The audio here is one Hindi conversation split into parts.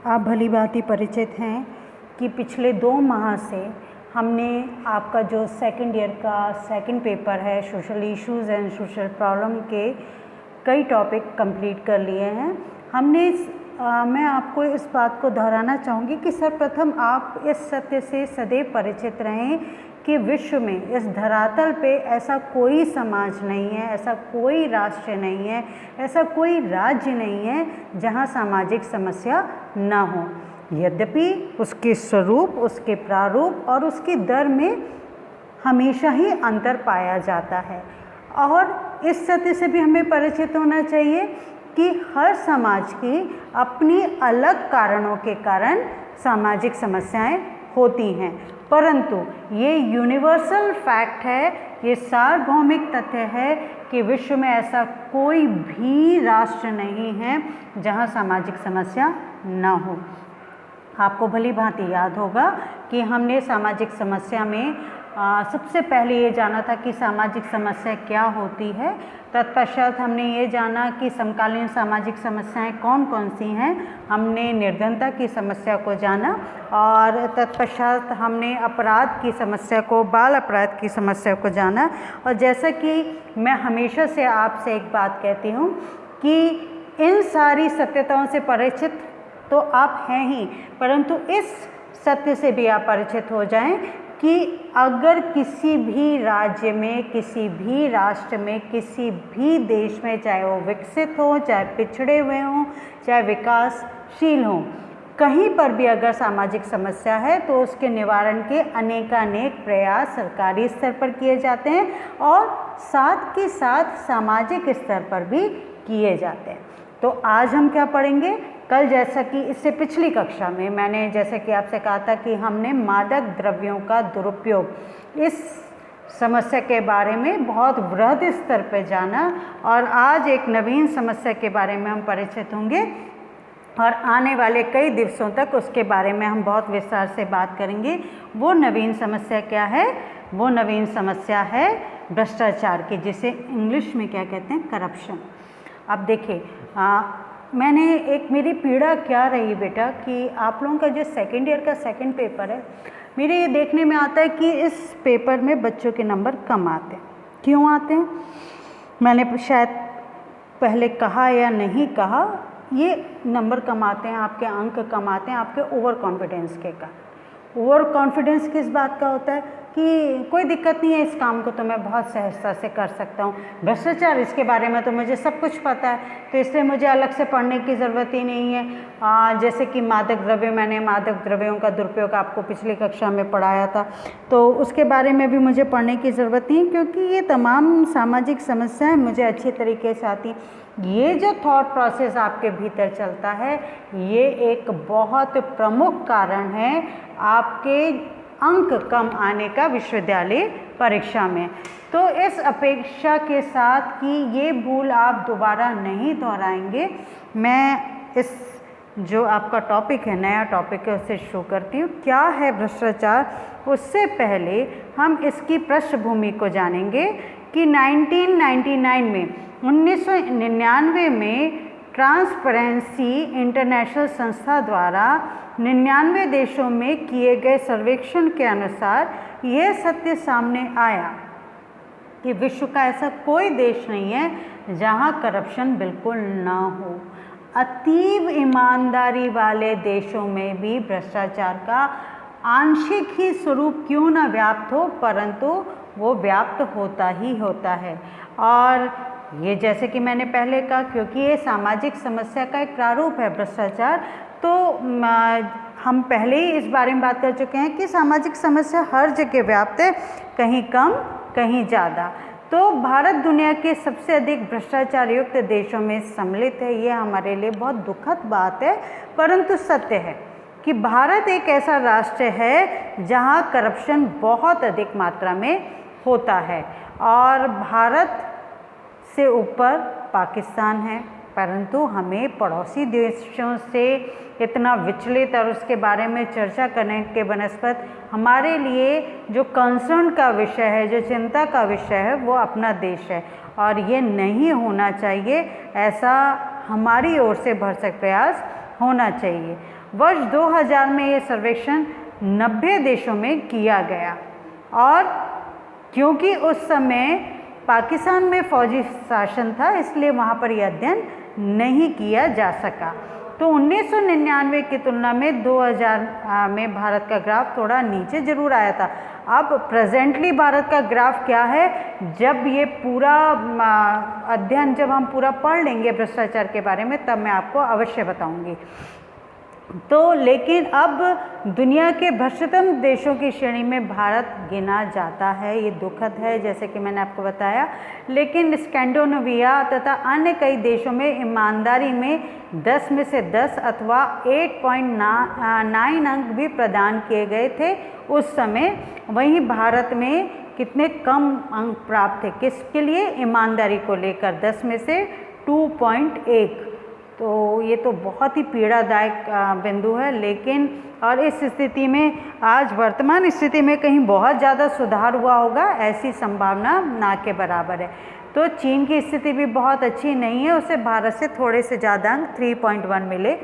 आप भली भांति परिचित हैं कि पिछले 2 माह से हमने आपका जो सेकंड ईयर का सेकंड पेपर है social issues and social problem के कई टॉपिक कंप्लीट कर लिए हैं। हमने मैं आपको इस बात को दोहराना चाहूँगी कि सर्वप्रथम आप इस सत्य से सदैव परिचित रहें कि विश्व में इस धरातल पे ऐसा कोई समाज नहीं है, ऐसा कोई राष्ट्र नहीं है, ऐसा कोई राज्य नहीं है जहाँ सामाजिक समस्या ना हो। यद्यपि उसके स्वरूप, उसके प्रारूप और उसकी दर में हमेशा ही अंतर पाया जाता है। और इस सत्य से भी हमें परिचित होना चाहिए कि हर समाज की अपनी अलग कारणों के कारण सामाजिक समस्याएं होती हैं, परंतु ये यूनिवर्सल फैक्ट है, ये सार्वभौमिक तथ्य है कि विश्व में ऐसा कोई भी राष्ट्र नहीं है जहां सामाजिक समस्या ना हो। आपको भली भांति याद होगा कि हमने सामाजिक समस्या में सबसे पहले ये जाना था कि सामाजिक समस्या क्या होती है। तत्पश्चात हमने ये जाना कि समकालीन सामाजिक समस्याएं कौन कौन सी हैं। हमने निर्धनता की समस्या को जाना और तत्पश्चात हमने अपराध की समस्या को, बाल अपराध की समस्या को जाना। और जैसा कि मैं हमेशा से आपसे एक बात कहती हूँ कि इन सारी सत्यताओं से परिचित तो आप हैं ही, परंतु इस सत्य से भी आप परिचित हो जाएं कि अगर किसी भी राज्य में, किसी भी राष्ट्र में, किसी भी देश में, चाहे वो विकसित हो, चाहे पिछड़े हुए हों, चाहे विकासशील हों, कहीं पर भी अगर सामाजिक समस्या है तो उसके निवारण के अनेकानेक प्रयास सरकारी स्तर पर किए जाते हैं और साथ के साथ सामाजिक स्तर पर भी किए जाते हैं। तो आज हम क्या पढ़ेंगे? कल जैसा कि इससे पिछली कक्षा में मैंने जैसे कि आपसे कहा था कि हमने मादक द्रव्यों का दुरुपयोग इस समस्या के बारे में बहुत वृहद स्तर पर जाना, और आज एक नवीन समस्या के बारे में हम परिचित होंगे और आने वाले कई दिवसों तक उसके बारे में हम बहुत विस्तार से बात करेंगे। वो नवीन समस्या क्या है? वो नवीन समस्या है भ्रष्टाचार की, जिसे इंग्लिश में क्या कहते हैं? करप्शन। अब देखिए, मेरी पीड़ा क्या रही बेटा कि आप लोगों का जो सेकेंड ईयर का सेकंड पेपर है, मेरे ये देखने में आता है कि इस पेपर में बच्चों के नंबर कम आते हैं। क्यों आते हैं? मैंने शायद पहले कहा या नहीं कहा, ये नंबर कम आते हैं, आपके अंक कम आते हैं आपके ओवर कॉन्फिडेंस के कारण। ओवर कॉन्फिडेंस किस बात का होता है कि कोई दिक्कत नहीं है, इस काम को तो मैं बहुत सहजता से कर सकता हूँ, भ्रष्टाचार इसके बारे में तो मुझे सब कुछ पता है, तो इसलिए मुझे अलग से पढ़ने की ज़रूरत ही नहीं है। जैसे कि मादक द्रव्य, मैंने मादक द्रव्यों का दुरुपयोग आपको पिछली कक्षा में पढ़ाया था, तो उसके बारे में भी मुझे पढ़ने की ज़रूरत नहीं, क्योंकि ये तमाम सामाजिक समस्याएँ मुझे अच्छी तरीके से आती। ये जो थॉट प्रोसेस आपके भीतर चलता है, ये एक बहुत प्रमुख कारण है आपके अंक कम आने का विश्वविद्यालय परीक्षा में। तो इस अपेक्षा के साथ कि ये भूल आप दोबारा नहीं दोहराएंगे, मैं इस जो आपका टॉपिक है, नया टॉपिक है, उससे शुरू करती हूँ। क्या है भ्रष्टाचार? उससे पहले हम इसकी पृष्ठभूमि को जानेंगे कि 1999 में ट्रांसपेरेंसी इंटरनेशनल संस्था द्वारा 99 देशों में किए गए सर्वेक्षण के अनुसार ये सत्य सामने आया कि विश्व का ऐसा कोई देश नहीं है जहां करप्शन बिल्कुल ना हो। अतीव ईमानदारी वाले देशों में भी भ्रष्टाचार का आंशिक ही स्वरूप क्यों ना व्याप्त हो, परंतु वो व्याप्त होता ही होता है। और ये जैसे कि मैंने पहले कहा, क्योंकि ये सामाजिक समस्या का एक प्रारूप है भ्रष्टाचार, तो हम पहले ही इस बारे में बात कर चुके हैं कि सामाजिक समस्या हर जगह व्याप्त है, कहीं कम कहीं ज़्यादा। तो भारत दुनिया के सबसे अधिक भ्रष्टाचार युक्त देशों में सम्मिलित है। ये हमारे लिए बहुत दुखद बात है, परंतु सत्य है कि भारत एक ऐसा राष्ट्र है जहाँ करप्शन बहुत अधिक मात्रा में होता है। और भारत से ऊपर पाकिस्तान है, परंतु हमें पड़ोसी देशों से इतना विचलित और उसके बारे में चर्चा करने के बनस्पत हमारे लिए जो कंसर्न का विषय है, जो चिंता का विषय है, वो अपना देश है। और ये नहीं होना चाहिए, ऐसा हमारी ओर से भरसक प्रयास होना चाहिए। वर्ष 2000 में ये सर्वेक्षण 90 देशों में किया गया और क्योंकि उस समय पाकिस्तान में फौजी शासन था इसलिए वहाँ पर यह अध्ययन नहीं किया जा सका। तो 1999 की तुलना में 2000 में भारत का ग्राफ थोड़ा नीचे जरूर आया था। अब प्रेजेंटली भारत का ग्राफ क्या है, जब ये पूरा अध्ययन जब हम पूरा पढ़ लेंगे भ्रष्टाचार के बारे में तब मैं आपको अवश्य बताऊंगी। तो लेकिन अब दुनिया के भ्रष्टतम देशों की श्रेणी में भारत गिना जाता है, ये दुखद है जैसे कि मैंने आपको बताया। लेकिन स्कैंडिनेविया तथा अन्य कई देशों में ईमानदारी में 10 में से 10 अथवा 8.9 अंक भी प्रदान किए गए थे उस समय। वहीं भारत में कितने कम अंक प्राप्त थे, किसके लिए, ईमानदारी को लेकर, 10 में से 2.1। तो ये तो बहुत ही पीड़ादायक बिंदु है। लेकिन और इस स्थिति में आज वर्तमान स्थिति में कहीं बहुत ज़्यादा सुधार हुआ होगा ऐसी संभावना ना के बराबर है। तो चीन की स्थिति भी बहुत अच्छी नहीं है, उसे भारत से थोड़े से ज़्यादा अंक 3.1 मिले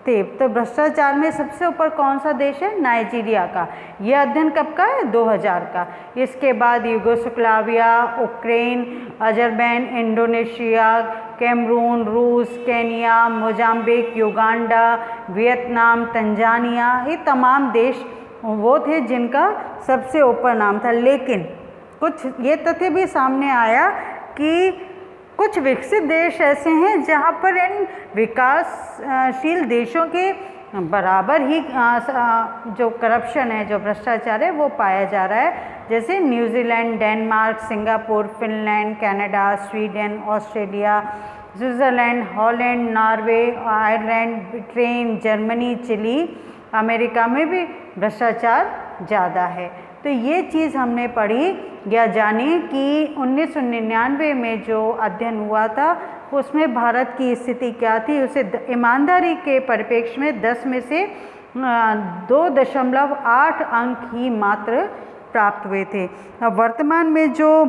थे। तो भ्रष्टाचार में सबसे ऊपर कौन सा देश है, नाइजीरिया का। यह अध्ययन कब का है, 2000 का। इसके बाद Yugoslavia, Ukraine, Azerbaijan, Indonesia, Cameroon, रूस, Kenya, Mozambique, Uganda, Vietnam, Tanzania, ये तमाम देश वो थे जिनका सबसे ऊपर नाम था। लेकिन कुछ ये तथ्य भी सामने आया कि कुछ विकसित देश ऐसे हैं जहाँ पर इन विकासशील देशों के बराबर ही जो करप्शन है, जो भ्रष्टाचार है वो पाया जा रहा है। जैसे New Zealand, Denmark, Singapore, Finland, Canada, Sweden, Australia, Switzerland, Holland, Norway, Ireland, Britain, Germany, Chile, America में भी भ्रष्टाचार ज़्यादा है। तो ये चीज़ हमने पढ़ी या जानी कि 1999 में जो अध्ययन हुआ था उसमें भारत की स्थिति क्या थी। उसे ईमानदारी के परिप्रेक्ष्य में 10 में से 2.8 अंक ही मात्र प्राप्त हुए थे। अब वर्तमान में जो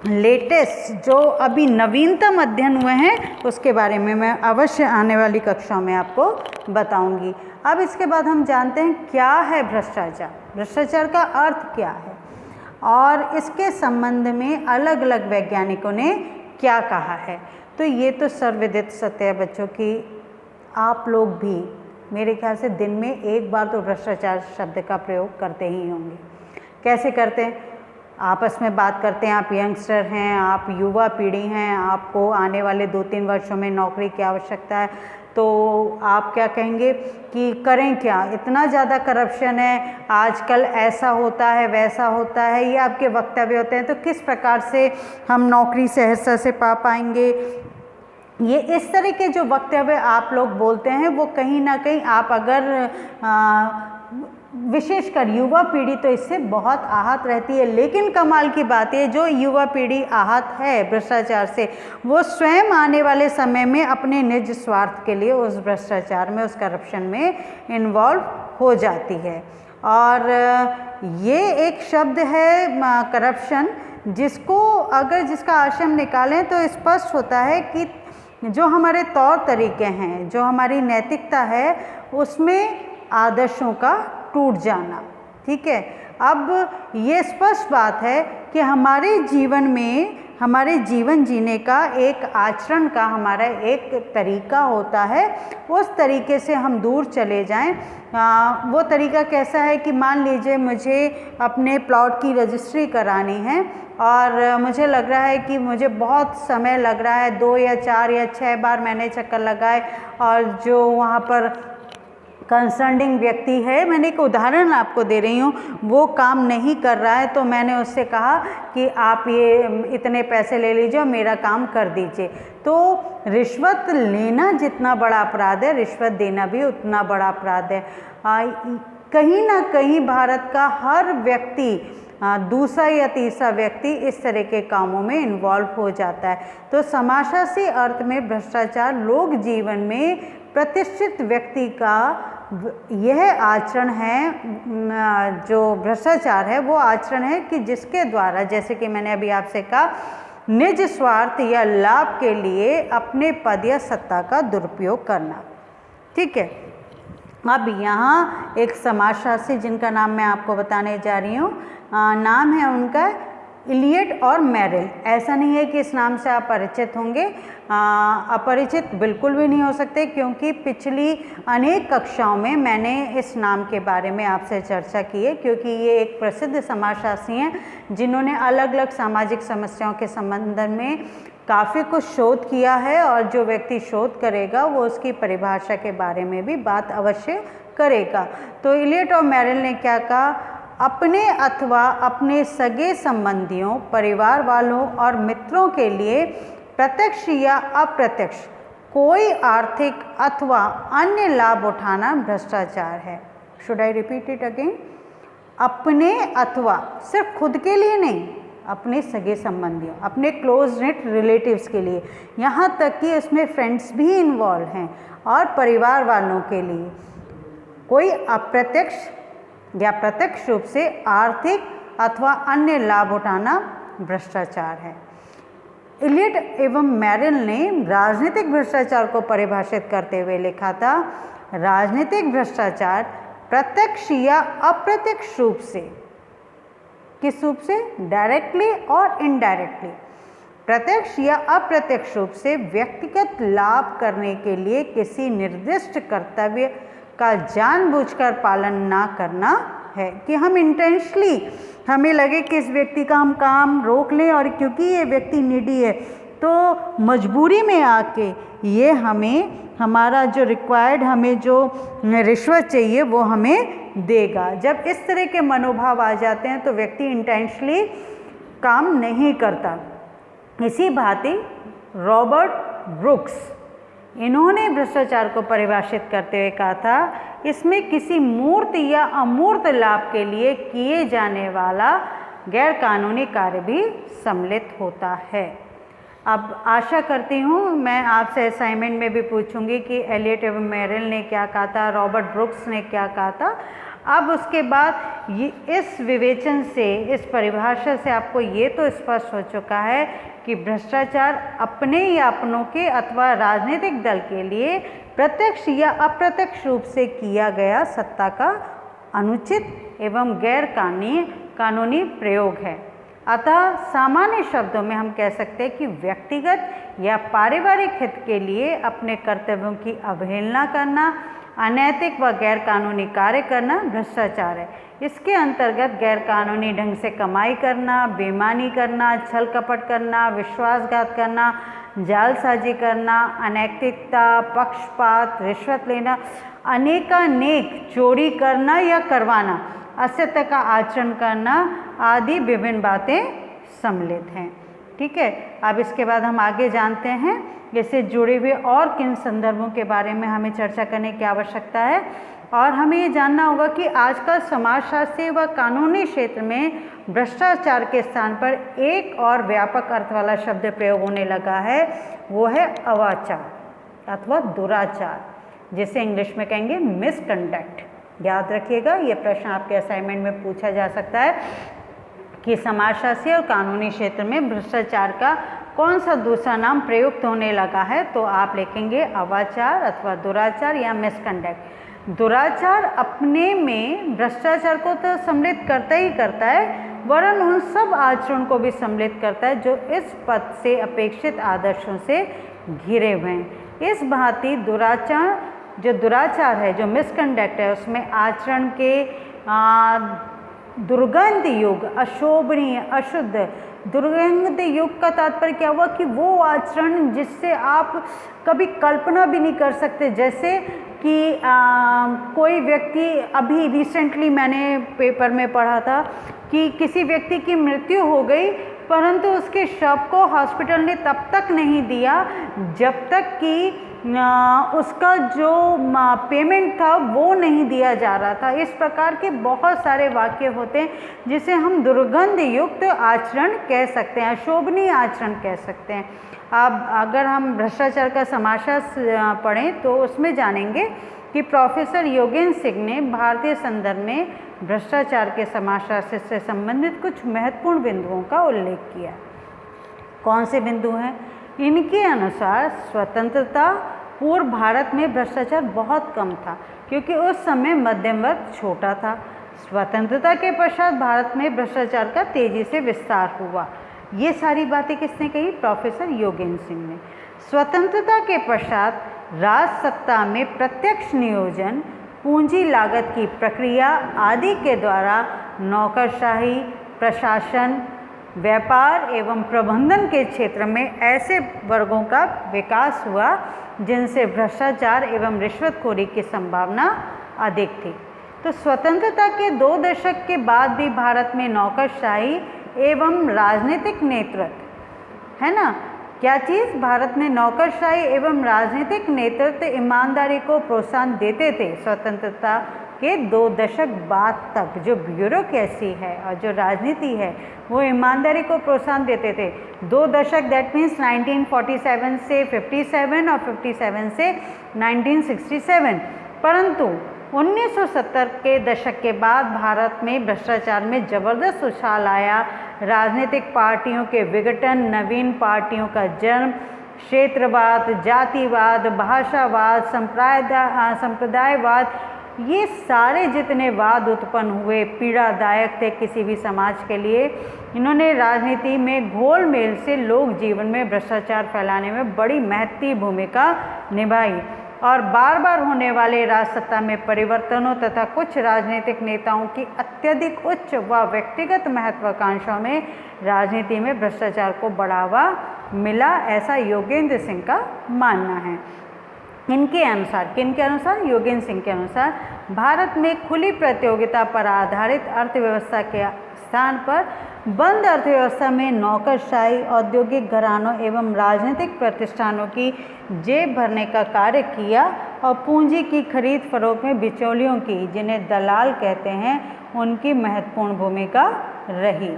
लेटेस्ट, जो अभी नवीनतम अध्ययन हुए हैं उसके बारे में मैं अवश्य आने वाली कक्षा में आपको बताऊंगी। अब इसके बाद हम जानते हैं क्या है भ्रष्टाचार, भ्रष्टाचार का अर्थ क्या है और इसके संबंध में अलग अलग वैज्ञानिकों ने क्या कहा है। तो ये तो सर्वविदित सत्य है बच्चों की, आप लोग भी मेरे ख्याल से दिन में एक बार तो भ्रष्टाचार शब्द का प्रयोग करते ही होंगे। कैसे करते हैं, आपस में बात करते हैं, आप यंगस्टर हैं, आप युवा पीढ़ी हैं, आपको आने वाले 2-3 वर्षों में नौकरी की आवश्यकता है, तो आप क्या कहेंगे कि करें क्या, इतना ज़्यादा करप्शन है, आजकल ऐसा होता है वैसा होता है, ये आपके वक्तव्य होते हैं। तो किस प्रकार से हम नौकरी सहजता से पा पाएंगे, ये इस तरह के जो वक्तव्य आप लोग बोलते हैं वो कहीं ना कहीं आप अगर विशेषकर युवा पीढ़ी तो इससे बहुत आहत रहती है। लेकिन कमाल की बात है, जो युवा पीढ़ी आहत है भ्रष्टाचार से, वो स्वयं आने वाले समय में अपने निज स्वार्थ के लिए उस भ्रष्टाचार में, उस करप्शन में इन्वॉल्व हो जाती है। और ये एक शब्द है करप्शन, जिसको अगर जिसका आशय हम निकालें तो स्पष्ट होता है कि जो हमारे तौर तरीके हैं, जो हमारी नैतिकता है, उसमें आदर्शों का टूट जाना। ठीक है, अब ये स्पष्ट बात है कि हमारे जीवन में, हमारे जीवन जीने का एक आचरण का हमारा एक तरीका होता है, उस तरीके से हम दूर चले जाएं। वो तरीका कैसा है कि मान लीजिए मुझे अपने प्लॉट की रजिस्ट्री करानी है और मुझे लग रहा है कि मुझे बहुत समय लग रहा है, 2 या 4 या 6 बार मैंने चक्कर लगाए और जो वहाँ पर कंसर्निंग व्यक्ति है, मैंने एक उदाहरण आपको दे रही हूँ, वो काम नहीं कर रहा है, तो मैंने उससे कहा कि आप ये इतने पैसे ले लीजिए और मेरा काम कर दीजिए। तो रिश्वत लेना जितना बड़ा अपराध है, रिश्वत देना भी उतना बड़ा अपराध है। कहीं ना कहीं भारत का हर व्यक्ति, दूसरा या तीसरा व्यक्ति इस तरह के कामों में इन्वॉल्व हो जाता है। तो समाजशास्त्री अर्थ में भ्रष्टाचार लोक जीवन में प्रतिष्ठित व्यक्ति का यह आचरण है, जो भ्रष्टाचार है वो आचरण है कि जिसके द्वारा, जैसे कि मैंने अभी आपसे कहा, निज स्वार्थ या लाभ के लिए अपने पद या सत्ता का दुरुपयोग करना। ठीक है, अब यहाँ एक समाजशास्त्री जिनका नाम मैं आपको बताने जा रही हूँ, नाम है उनका इलियट और मेरिल। ऐसा नहीं है कि इस नाम से आप परिचित होंगे, अपरिचित बिल्कुल भी नहीं हो सकते, क्योंकि पिछली अनेक कक्षाओं में मैंने इस नाम के बारे में आपसे चर्चा की है, क्योंकि ये एक प्रसिद्ध समाजशास्त्री हैं जिन्होंने अलग अलग सामाजिक समस्याओं के संबंध में काफ़ी कुछ शोध किया है, और जो व्यक्ति शोध करेगा वो उसकी परिभाषा के बारे में भी बात अवश्य करेगा। तो इलियट और मेरिल ने क्या कहा, अपने अथवा अपने सगे संबंधियों, परिवार वालों और मित्रों के लिए प्रत्यक्ष या अप्रत्यक्ष कोई आर्थिक अथवा अन्य लाभ उठाना भ्रष्टाचार है। Should I repeat it again? अपने अथवा, सिर्फ खुद के लिए नहीं, अपने सगे संबंधियों, अपने क्लोज नेट रिलेटिव्स के लिए, यहाँ तक कि इसमें फ्रेंड्स भी इन्वॉल्व हैं, और परिवार वालों के लिए कोई अप्रत्यक्ष या प्रत्यक्ष रूप से आर्थिक अथवा अन्य लाभ उठाना भ्रष्टाचार है। इलियट एवं मेरिल ने राजनीतिक भ्रष्टाचार को परिभाषित करते हुए लिखा था, राजनीतिक भ्रष्टाचार प्रत्यक्ष या अप्रत्यक्ष रूप से, किस रूप से? डायरेक्टली और इनडायरेक्टली, प्रत्यक्ष या अप्रत्यक्ष रूप से व्यक्तिगत लाभ करने के लिए किसी निर्दिष्ट कर्तव्य का जानबूझकर पालन ना करना है। कि हम इंटेंशनली, हमें लगे कि इस व्यक्ति का हम काम रोक लें, और क्योंकि ये व्यक्ति नीडी है तो मजबूरी में आके ये हमें, हमारा जो रिक्वायर्ड, हमें जो रिश्वत चाहिए वो हमें देगा। जब इस तरह के मनोभाव आ जाते हैं तो व्यक्ति इंटेंशनली काम नहीं करता। इसी भांति रॉबर्ट ब्रुक्स, इन्होंने भ्रष्टाचार को परिभाषित करते हुए कहा था, इसमें किसी मूर्त या अमूर्त लाभ के लिए किए जाने वाला गैर कानूनी कार्य भी सम्मिलित होता है। अब आशा करती हूँ मैं आपसे असाइनमेंट में भी पूछूंगी कि इलियट एवं मेरिल ने क्या कहा था, रॉबर्ट ब्रुक्स ने क्या कहा था। अब उसके बाद इस विवेचन से, इस परिभाषा से आपको ये तो स्पष्ट हो चुका है कि भ्रष्टाचार अपने या अपनों के अथवा राजनीतिक दल के लिए प्रत्यक्ष या अप्रत्यक्ष रूप से किया गया सत्ता का अनुचित एवं गैर कानूनी प्रयोग है। अतः सामान्य शब्दों में हम कह सकते हैं कि व्यक्तिगत या पारिवारिक हित के लिए अपने कर्तव्यों की अवहेलना करना, अनैतिक व गैर कानूनी कार्य करना भ्रष्टाचार है। इसके अंतर्गत गैर कानूनी ढंग से कमाई करना, बेईमानी करना, छल कपट करना, विश्वासघात करना, जालसाजी करना, अनैतिकता, पक्षपात, रिश्वत लेना, अनेकानेक चोरी करना या करवाना, असत्य का आचरण करना आदि विभिन्न बातें सम्मिलित हैं। ठीक है, अब इसके बाद हम आगे जानते हैं इससे जुड़े हुए और किन संदर्भों के बारे में हमें चर्चा करने की आवश्यकता है। और हमें ये जानना होगा कि आजकल समाजशास्त्री व कानूनी क्षेत्र में भ्रष्टाचार के स्थान पर एक और व्यापक अर्थ वाला शब्द प्रयोग होने लगा है, वो है अवाचार अथवा दुराचार, जिसे इंग्लिश में कहेंगे मिसकंडक्ट। याद रखिएगा, ये प्रश्न आपके असाइनमेंट में पूछा जा सकता है कि समाजशास्त्री और कानूनी क्षेत्र में भ्रष्टाचार का कौन सा दूसरा नाम प्रयुक्त होने लगा है। तो आप लिखेंगे अवाचार अथवा दुराचार या मिसकंडक्ट। दुराचार अपने में भ्रष्टाचार को तो सम्मिलित करता ही करता है, वरन उन सब आचरण को भी सम्मिलित करता है जो इस पद से अपेक्षित आदर्शों से घिरे हुए हैं। इस भांति दुराचार है, जो मिसकंडक्ट है, उसमें आचरण के दुर्गंध युग, अशोभनीय, अशुद्ध, दुर्गंध युग का तात्पर्य क्या हुआ कि वो आचरण जिससे आप कभी कल्पना भी नहीं कर सकते। जैसे कि कोई व्यक्ति, अभी रिसेंटली मैंने पेपर में पढ़ा था कि किसी व्यक्ति की मृत्यु हो गई, परंतु उसके शव को हॉस्पिटल ने तब तक नहीं दिया जब तक कि उसका जो पेमेंट था वो नहीं दिया जा रहा था। इस प्रकार के बहुत सारे वाक्य होते हैं जिसे हम दुर्गंध युक्त आचरण कह सकते हैं, अशोभनीय आचरण कह सकते हैं। अब अगर हम भ्रष्टाचार का समाजशास्त्र पढ़ें तो उसमें जानेंगे कि प्रोफेसर योगेंद्र सिंह ने भारतीय संदर्भ में भ्रष्टाचार के समाजशास्त्र से संबंधित कुछ महत्वपूर्ण बिंदुओं का उल्लेख किया। कौन से बिंदु हैं? इनके अनुसार स्वतंत्रता, पूर्व भारत में भ्रष्टाचार बहुत कम था, क्योंकि उस समय मध्यम वर्ग छोटा था। स्वतंत्रता के पश्चात भारत में भ्रष्टाचार का तेजी से विस्तार हुआ। ये सारी बातें किसने कही? प्रोफेसर योगेंद्र सिंह ने। स्वतंत्रता के पश्चात राज सत्ता में प्रत्यक्ष नियोजन, पूंजी लागत की प्रक्रिया आदि के द्वारा नौकरशाही, प्रशासन, व्यापार एवं प्रबंधन के क्षेत्र में ऐसे वर्गों का विकास हुआ जिनसे भ्रष्टाचार एवं रिश्वतखोरी की संभावना अधिक थी। तो स्वतंत्रता के 2 दशक के बाद भी भारत में नौकरशाही एवं राजनीतिक नेतृत्व, है ना, क्या चीज़? भारत में नौकरशाही एवं राजनीतिक नेतृत्व ईमानदारी को प्रोत्साहन देते थे। स्वतंत्रता के 2 दशक बाद तक जो ब्यूरोक्रेसी है और जो राजनीति है वो ईमानदारी को प्रोत्साहन देते थे। 2 दशक दैट मीन्स 1947 से 57 और 57 से 1967। परंतु 1970 के दशक के बाद भारत में भ्रष्टाचार में ज़बरदस्त उछाल आया। राजनीतिक पार्टियों के विघटन, नवीन पार्टियों का जन्म, क्षेत्रवाद, जातिवाद, भाषावाद, संप्रदायवाद, ये सारे जितने वाद उत्पन्न हुए पीड़ादायक थे किसी भी समाज के लिए। इन्होंने राजनीति में घोलमेल से लोक जीवन में भ्रष्टाचार फैलाने में बड़ी महत्वपूर्ण भूमिका निभाई और बार बार होने वाले राजसत्ता में परिवर्तनों तथा कुछ राजनीतिक नेताओं की अत्यधिक उच्च व व्यक्तिगत महत्वाकांक्षाओं में राजनीति में भ्रष्टाचार को बढ़ावा मिला, ऐसा योगेंद्र सिंह का मानना है। इनके अनुसार, किनके अनुसार? योगेंद्र सिंह के अनुसार भारत में खुली प्रतियोगिता पर आधारित अर्थव्यवस्था के स्थान पर बंद अर्थव्यवस्था में नौकरशाही, औद्योगिक घरानों एवं राजनीतिक प्रतिष्ठानों की जेब भरने का कार्य किया और पूंजी की खरीद फरोख्त में बिचौलियों की, जिन्हें दलाल कहते हैं, उनकी महत्वपूर्ण भूमिका रही।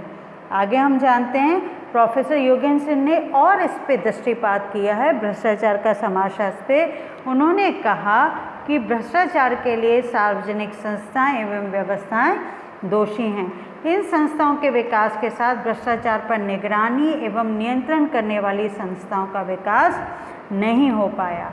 आगे हम जानते हैं प्रोफेसर योगेंद्र सिंह ने और इस पे दृष्टिपात किया है भ्रष्टाचार का समाजशास्त्र पे। उन्होंने कहा कि भ्रष्टाचार के लिए सार्वजनिक संस्थाएं एवं व्यवस्थाएं दोषी हैं। इन संस्थाओं के विकास के साथ भ्रष्टाचार पर निगरानी एवं नियंत्रण करने वाली संस्थाओं का विकास नहीं हो पाया।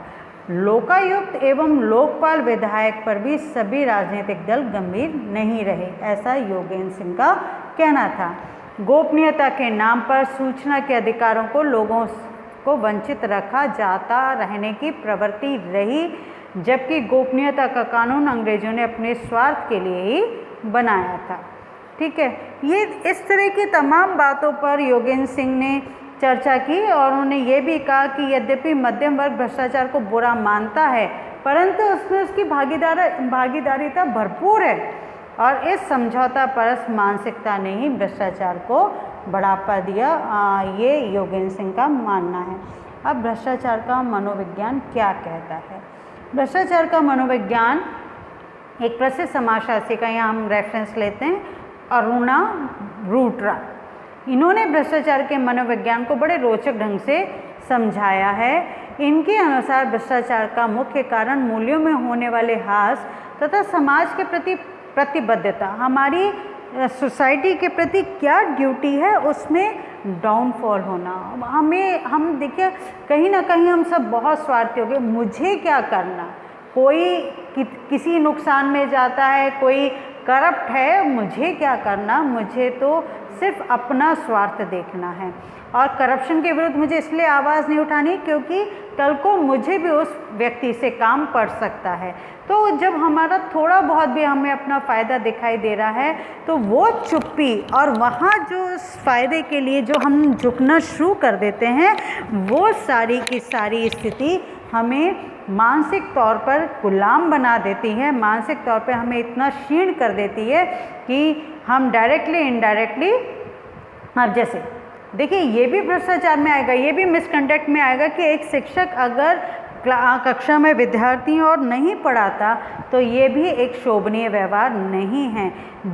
लोकायुक्त एवं लोकपाल विधायक पर भी सभी राजनीतिक दल गंभीर नहीं रहे, ऐसा योगेंद्र सिंह का कहना था। गोपनीयता के नाम पर सूचना के अधिकारों को लोगों को वंचित रखा जाता रहने की प्रवृत्ति रही, जबकि गोपनीयता का कानून अंग्रेजों ने अपने स्वार्थ के लिए ही बनाया था। ठीक है, ये इस तरह की तमाम बातों पर योगेंद्र सिंह ने चर्चा की और उन्होंने ये भी कहा कि यद्यपि मध्यम वर्ग भ्रष्टाचार को बुरा मानता है, परंतु उसमें उसकी भागीदारिता भरपूर है और इस समझौता परस्त मानसिकता ने ही भ्रष्टाचार को बढ़ावा दिया, ये योगेंद्र सिंह का मानना है। अब भ्रष्टाचार का मनोविज्ञान क्या कहता है? भ्रष्टाचार का मनोविज्ञान एक प्रसिद्ध समाजशास्त्री का यहाँ हम रेफरेंस लेते हैं, अरुणा रूटरा। इन्होंने भ्रष्टाचार के मनोविज्ञान को बड़े रोचक ढंग से समझाया है। इनके अनुसार भ्रष्टाचार का मुख्य कारण मूल्यों में होने वाले ह्रास तथा समाज के प्रति प्रतिबद्धता, हमारी सोसाइटी के प्रति क्या ड्यूटी है उसमें डाउनफॉल होना। हम देखिए कहीं ना कहीं हम सब बहुत स्वार्थी हो गए, मुझे क्या करना, कोई किसी नुकसान में जाता है, कोई करप्ट है, मुझे क्या करना, मुझे तो सिर्फ अपना स्वार्थ देखना है। और करप्शन के विरुद्ध मुझे इसलिए आवाज़ नहीं उठानी क्योंकि कल को मुझे भी उस व्यक्ति से काम पड़ सकता है। तो जब हमारा थोड़ा बहुत भी हमें अपना फ़ायदा दिखाई दे रहा है तो वो चुप्पी और वहाँ जो उस फ़ायदे के लिए जो हम झुकना शुरू कर देते हैं, वो सारी की सारी स्थिति हमें मानसिक तौर पर गुलाम बना देती है, मानसिक तौर पे हमें इतना क्षीण कर देती है कि हम डायरेक्टली इनडायरेक्टली, अब जैसे देखिए ये भी भ्रष्टाचार में आएगा, ये भी मिसकंडक्ट में आएगा कि एक शिक्षक अगर कक्षा में विद्यार्थी और नहीं पढ़ाता तो ये भी एक शोभनीय व्यवहार नहीं है।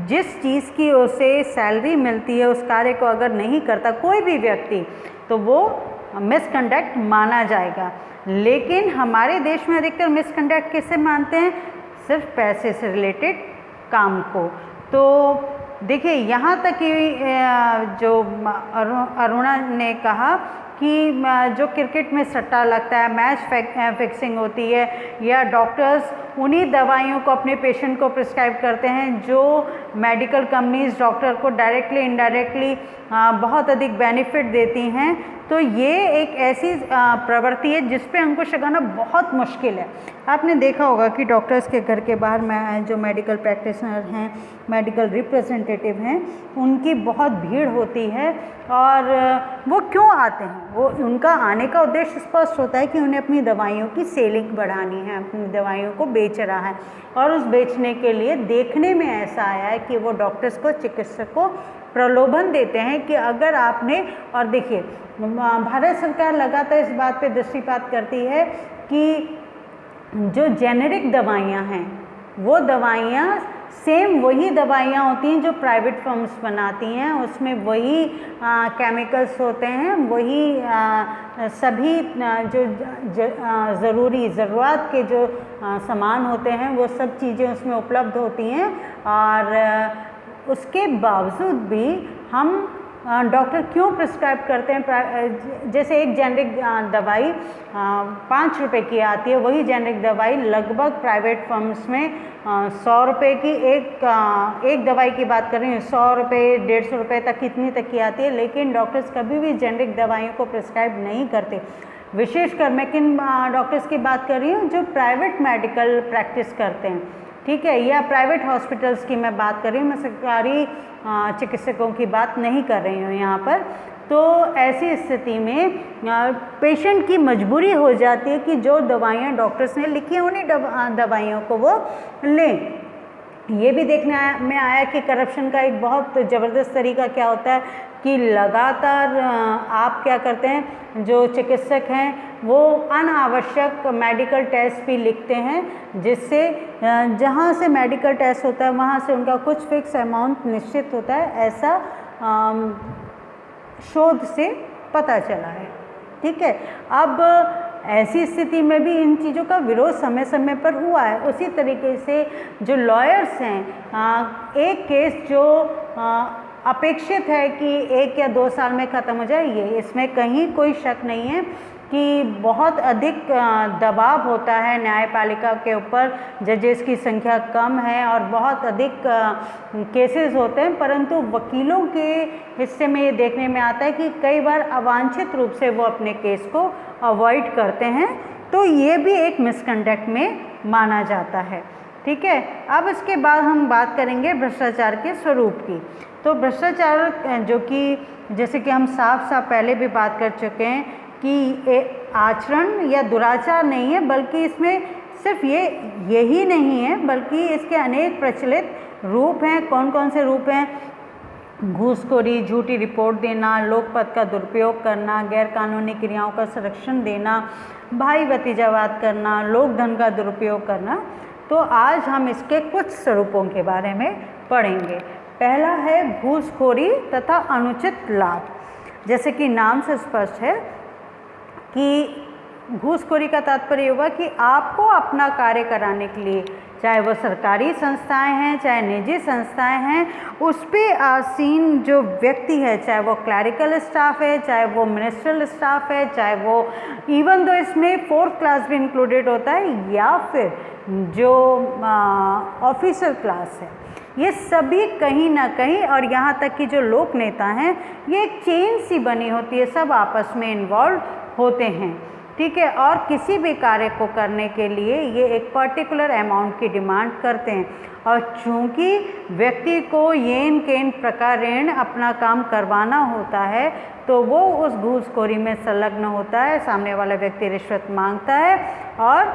जिस चीज़ की उसे सैलरी मिलती है उस कार्य को अगर नहीं करता कोई भी व्यक्ति तो वो मिसकंडक्ट माना जाएगा। लेकिन हमारे देश में अधिकतर मिसकंडक्ट किससे मानते हैं? सिर्फ पैसे से रिलेटेड काम को। तो देखिए यहाँ तक कि जो अरुणा ने कहा कि जो क्रिकेट में सट्टा लगता है, मैच फिक्सिंग होती है, या डॉक्टर्स उन्हीं दवाइयों को अपने पेशेंट को प्रिस्क्राइब करते हैं जो मेडिकल कंपनीज डॉक्टर को डायरेक्टली इनडायरेक्टली बहुत अधिक बेनिफिट देती हैं। तो ये एक ऐसी प्रवृत्ति है जिस पे अंकुश लगाना बहुत मुश्किल है। आपने देखा होगा कि डॉक्टर्स के घर के बाहर में जो मेडिकल प्रैक्टिशनर हैं, मेडिकल रिप्रेजेंटेटिव हैं, उनकी बहुत भीड़ होती है। और वो क्यों आते हैं? वो उनका आने का उद्देश्य स्पष्ट होता है कि उन्हें अपनी दवाइयों की सेलिंग बढ़ानी है, अपनी दवाइयों को बेच रहा है, और उस बेचने के लिए देखने में ऐसा आया है कि वो डॉक्टर्स को, चिकित्सक को प्रलोभन देते हैं कि अगर आपने, और देखिए भारत सरकार लगातार इस बात पे दृष्टिपात करती है कि जो जेनेरिक दवाइयाँ हैं वो दवाइयाँ सेम वही दवाइयाँ होती हैं जो प्राइवेट फर्म्स बनाती हैं, उसमें वही केमिकल्स होते हैं, वही सभी जो ज़रूरत के जो सामान होते हैं वो सब चीज़ें उसमें उपलब्ध होती हैं। और उसके बावजूद भी हम डॉक्टर क्यों प्रिस्क्राइब करते हैं? जैसे एक जेनरिक दवाई 5 रुपए की आती है, वही जेनरिक दवाई लगभग प्राइवेट फर्म्स में 100 रुपये की एक दवाई की बात कर रही हूँ, 100 रुपये 150 रुपये तक इतनी तक की आती है। लेकिन डॉक्टर्स कभी भी जेनरिक दवाइयों को प्रिस्क्राइब नहीं करते। विशेषकर मैं किन डॉक्टर्स की बात कर रही हूँ? जो प्राइवेट मेडिकल प्रैक्टिस करते हैं, ठीक है, या प्राइवेट हॉस्पिटल्स की मैं बात कर रही हूँ, मैं सरकारी चिकित्सकों की बात नहीं कर रही हूँ यहाँ पर। तो ऐसी स्थिति में पेशेंट की मजबूरी हो जाती है कि जो दवाइयाँ डॉक्टर्स ने लिखी हैं उन्हीं दवाइयों को वो लें। ये भी देखने में आया कि करप्शन का एक बहुत ज़बरदस्त तरीका क्या होता है कि लगातार आप क्या करते हैं, जो चिकित्सक हैं वो अनावश्यक मेडिकल टेस्ट भी लिखते हैं, जिससे जहाँ से मेडिकल टेस्ट होता है वहाँ से उनका कुछ फिक्स अमाउंट निश्चित होता है, ऐसा शोध से पता चला है। ठीक है, अब ऐसी स्थिति में भी इन चीज़ों का विरोध समय समय पर हुआ है। उसी तरीके से जो लॉयर्स हैं, एक केस जो अपेक्षित है कि 1 या 2 साल में ख़त्म हो जाए, ये इसमें कहीं कोई शक नहीं है कि बहुत अधिक दबाव होता है न्यायपालिका के ऊपर, जजेस की संख्या कम है और बहुत अधिक केसेस होते हैं, परंतु वकीलों के हिस्से में ये देखने में आता है कि कई बार अवांछित रूप से वो अपने केस को अवॉइड करते हैं। तो ये भी एक मिसकंडक्ट में माना जाता है। ठीक है, अब इसके बाद हम बात करेंगे भ्रष्टाचार के स्वरूप की। तो भ्रष्टाचार जो कि जैसे कि हम साफ साफ पहले भी बात कर चुके हैं कि आचरण या दुराचार नहीं है, बल्कि इसमें सिर्फ यही नहीं है, बल्कि इसके अनेक प्रचलित रूप हैं। कौन कौन से रूप हैं? घूसखोरी, झूठी रिपोर्ट देना, लोकपद का दुरुपयोग करना, गैरकानूनी क्रियाओं का संरक्षण देना, भाई भतीजावाद करना, लोक धन का दुरुपयोग करना। तो आज हम इसके कुछ स्वरूपों के बारे में पढ़ेंगे। पहला है घूसखोरी तथा अनुचित लाभ। जैसे कि नाम से स्पष्ट है कि घूसखोरी का तात्पर्य होगा कि आपको अपना कार्य कराने के लिए, चाहे वो सरकारी संस्थाएं हैं चाहे निजी संस्थाएं हैं, उस पर आसीन जो व्यक्ति है, चाहे वो क्लरिकल स्टाफ है, चाहे वो मिनिस्ट्रियल स्टाफ है, चाहे वो इवन दो इसमें 4th क्लास भी इंक्लूडेड होता है, या फिर जो ऑफिसर क्लास है, ये सभी कहीं ना कहीं, और यहाँ तक कि जो लोक नेता हैं, ये एक चेन सी बनी होती है, सब आपस में इन्वॉल्व होते हैं। ठीक है, और किसी भी कार्य को करने के लिए ये एक पर्टिकुलर अमाउंट की डिमांड करते हैं, और चूंकि व्यक्ति को येन केन प्रकारेण अपना काम करवाना होता है, तो वो उस घूसखोरी में संलग्न होता है। सामने वाला व्यक्ति रिश्वत मांगता है और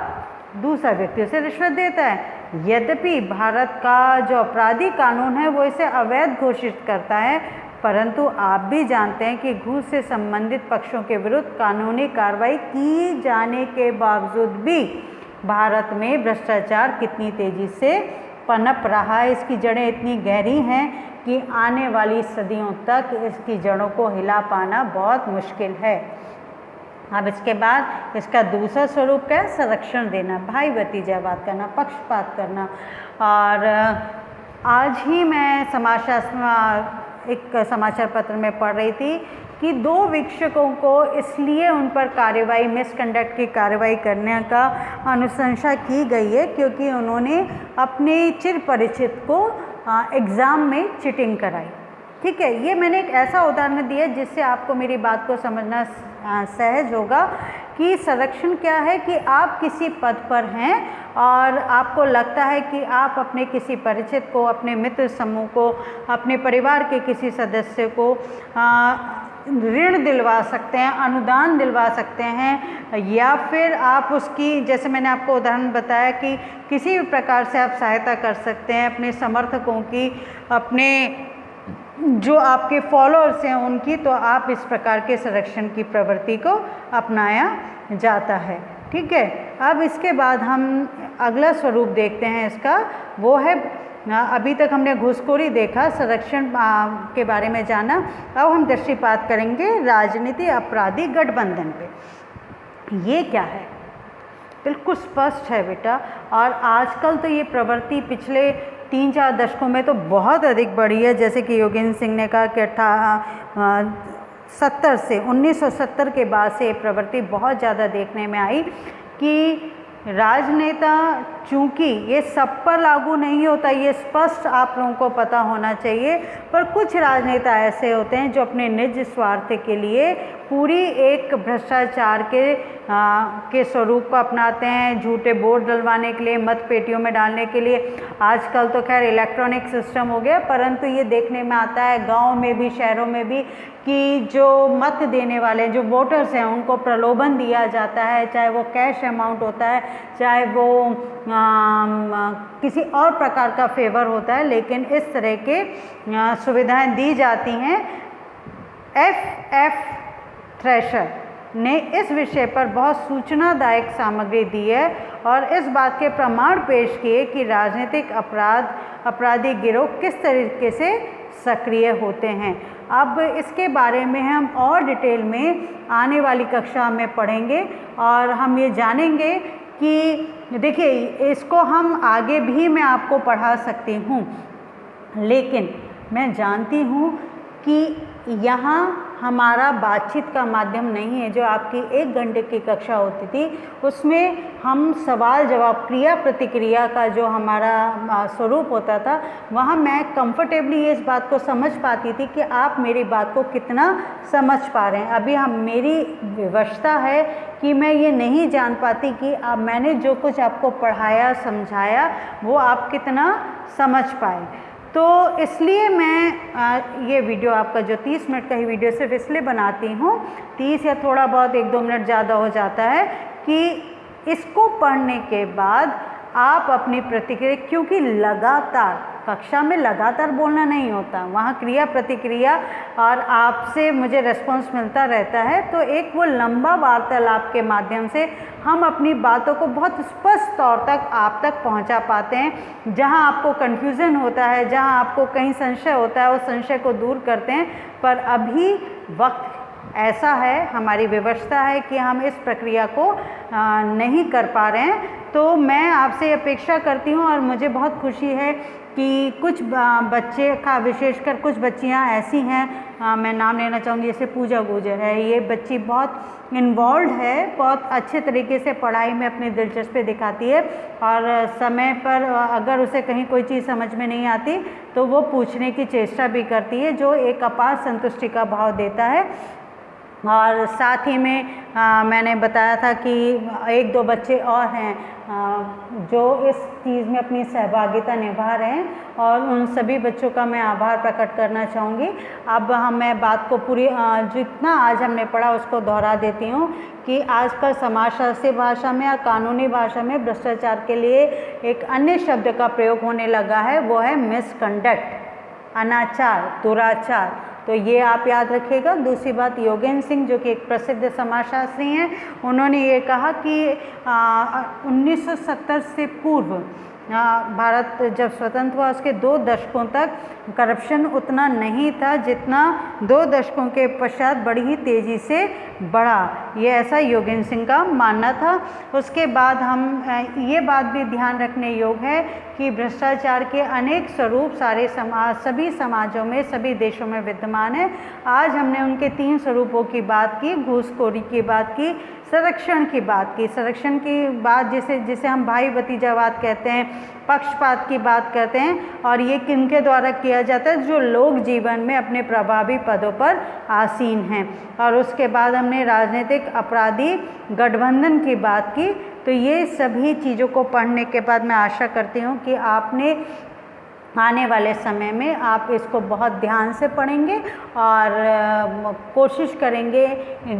दूसरा व्यक्ति उसे रिश्वत देता है। यद्यपि भारत का जो अपराधी कानून है वो इसे अवैध घोषित करता है, परंतु आप भी जानते हैं कि घूस से संबंधित पक्षों के विरुद्ध कानूनी कार्रवाई की जाने के बावजूद भी भारत में भ्रष्टाचार कितनी तेज़ी से पनप रहा है। इसकी जड़ें इतनी गहरी हैं कि आने वाली सदियों तक इसकी जड़ों को हिला पाना बहुत मुश्किल है। अब इसके बाद इसका दूसरा स्वरूप क्या है? संरक्षण देना, भाई भतीजावाद करना, पक्षपात करना। और आज ही मैं एक समाचार पत्र में पढ़ रही थी कि 2 वीक्षकों को इसलिए उन पर कार्रवाई, मिसकंडक्ट की कार्रवाई करने का अनुशंसा की गई है क्योंकि उन्होंने अपने चिर परिचित को एग्ज़ाम में चीटिंग कराई। ठीक है, ये मैंने एक ऐसा उदाहरण दिया जिससे आपको मेरी बात को समझना सहज होगा कि संरक्षण क्या है कि आप किसी पद पर हैं और आपको लगता है कि आप अपने किसी परिचित को, अपने मित्र समूह को, अपने परिवार के किसी सदस्य को ऋण दिलवा सकते हैं, अनुदान दिलवा सकते हैं, या फिर आप उसकी, जैसे मैंने आपको उदाहरण बताया कि किसी भी प्रकार से आप सहायता कर सकते हैं अपने समर्थकों की, अपने जो आपके फॉलोअर्स हैं उनकी, तो आप इस प्रकार के संरक्षण की प्रवृत्ति को अपनाया जाता है। ठीक है, अब इसके बाद हम अगला स्वरूप देखते हैं इसका, वो है, अभी तक हमने घूसखोरी देखा, संरक्षण के बारे में जाना, अब हम दृष्टिपात करेंगे राजनीति अपराधी गठबंधन पे। ये क्या है? बिल्कुल स्पष्ट है बेटा, और आजकल तो ये प्रवृत्ति पिछले 3-4 दशकों में तो बहुत अधिक बढ़ी है। जैसे कि योगेंद्र सिंह ने कहा कि 1970 के बाद से ये प्रवृत्ति बहुत ज़्यादा देखने में आई कि राजनेता, चूँकि ये सब पर लागू नहीं होता, ये स्पष्ट आप लोगों को पता होना चाहिए, पर कुछ राजनेता ऐसे होते हैं जो अपने निज स्वार्थ के लिए पूरी एक भ्रष्टाचार के स्वरूप को अपनाते हैं, झूठे वोट डलवाने के लिए, मत पेटियों में डालने के लिए। आजकल तो खैर इलेक्ट्रॉनिक सिस्टम हो गया, परंतु ये देखने में आता है गांव में भी, शहरों में भी, कि जो मत देने वाले, जो वोटर्स हैं, उनको प्रलोभन दिया जाता है, चाहे वो कैश अमाउंट होता है, चाहे वो किसी और प्रकार का फेवर होता है, लेकिन इस तरह के सुविधाएं दी जाती हैं। एफ थ्रेशर ने इस विषय पर बहुत सूचनादायक सामग्री दी है और इस बात के प्रमाण पेश किए कि राजनीतिक अपराधी गिरोह किस तरीके से सक्रिय होते हैं। अब इसके बारे में हम और डिटेल में आने वाली कक्षा में पढ़ेंगे और हम ये जानेंगे कि देखिए, इसको हम आगे भी मैं आपको पढ़ा सकती हूँ, लेकिन मैं जानती हूँ कि यहाँ हमारा बातचीत का माध्यम नहीं है। जो आपकी 1 घंटे की कक्षा होती थी उसमें हम सवाल जवाब, क्रिया प्रतिक्रिया का जो हमारा स्वरूप होता था, वहाँ मैं कंफर्टेबली इस बात को समझ पाती थी कि आप मेरी बात को कितना समझ पा रहे हैं। अभी मेरी विवशता है कि मैं ये नहीं जान पाती कि मैंने जो कुछ आपको पढ़ाया, समझाया, वो आप कितना समझ पाए। तो इसलिए मैं ये वीडियो, आपका जो 30 मिनट का ही वीडियो, सिर्फ इसलिए बनाती हूँ, 30 या थोड़ा बहुत 1-2 मिनट ज़्यादा हो जाता है, कि इसको पढ़ने के बाद आप अपनी प्रतिक्रिया, क्योंकि लगातार कक्षा में लगातार बोलना नहीं होता, वहाँ क्रिया प्रतिक्रिया और आपसे मुझे रिस्पॉन्स मिलता रहता है, तो एक वो लंबा वार्तालाप के माध्यम से हम अपनी बातों को बहुत स्पष्ट तौर तक आप तक पहुंचा पाते हैं। जहां आपको कन्फ्यूज़न होता है, जहां आपको कहीं संशय होता है, उस संशय को दूर करते हैं। पर अभी वक्त ऐसा है, हमारी विवशता है कि हम इस प्रक्रिया को नहीं कर पा रहे हैं। तो मैं आपसे अपेक्षा करती हूँ और मुझे बहुत खुशी है कि कुछ बच्चे का, विशेषकर कुछ बच्चियाँ ऐसी हैं, मैं नाम लेना चाहूँगी, जैसे पूजा गुजर है। ये बच्ची बहुत इन्वॉल्व है, बहुत अच्छे तरीके से पढ़ाई में अपनी दिलचस्पी दिखाती है और समय पर अगर उसे कहीं कोई चीज़ समझ में नहीं आती तो वो पूछने की चेष्टा भी करती है, जो एक अपार संतुष्टि का भाव देता है। और साथ ही में मैंने बताया था कि 1-2 बच्चे और हैं जो इस चीज़ में अपनी सहभागिता निभा रहे हैं और उन सभी बच्चों का मैं आभार प्रकट करना चाहूँगी। अब मैं बात को पूरी, जितना आज हमने पढ़ा उसको दोहरा देती हूँ कि आजकल समाजशास्त्रीय भाषा में और कानूनी भाषा में भ्रष्टाचार के लिए एक अन्य शब्द का प्रयोग होने लगा है, वो है मिसकंडक्ट, अनाचार, दुराचार। तो ये आप याद रखिएगा। दूसरी बात, योगेंद्र सिंह जो कि एक प्रसिद्ध समाजशास्त्री हैं, उन्होंने ये कहा कि 1970 से पूर्व भारत जब स्वतंत्र हुआ उसके 2 दशकों तक करप्शन उतना नहीं था जितना 2 दशकों के पश्चात बड़ी ही तेज़ी से बढ़ा। ये ऐसा योगेंद्र सिंह का मानना था। उसके बाद हम ये बात भी ध्यान रखने योग्य है कि भ्रष्टाचार के अनेक स्वरूप सभी समाजों में, सभी देशों में विद्यमान है। आज हमने उनके 3 स्वरूपों की बात की, घूसखोरी की बात की, संरक्षण की बात की। संरक्षण की बात जिसे हम भाई भतीजावाद कहते हैं, पक्षपात की बात करते हैं, और ये किनके द्वारा किया जाता है? जो लोग जीवन में अपने प्रभावी पदों पर आसीन हैं। और उसके बाद हमने राजनीतिक अपराधी गठबंधन की बात की। तो ये सभी चीज़ों को पढ़ने के बाद मैं आशा करती हूँ कि आपने आने वाले समय में आप इसको बहुत ध्यान से पढ़ेंगे और कोशिश करेंगे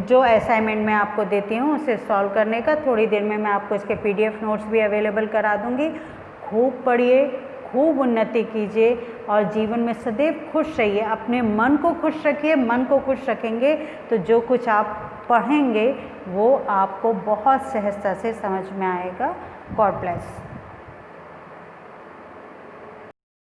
जो असाइनमेंट मैं आपको देती हूँ उसे सॉल्व करने का। थोड़ी देर में मैं आपको इसके PDF नोट्स भी अवेलेबल करा दूँगी। खूब पढ़िए, खूब उन्नति कीजिए और जीवन में सदैव खुश रहिए। अपने मन को खुश रखिए। मन को खुश रखेंगे तो जो कुछ आप पढ़ेंगे वो आपको बहुत सहजता से समझ में आएगा। God bless.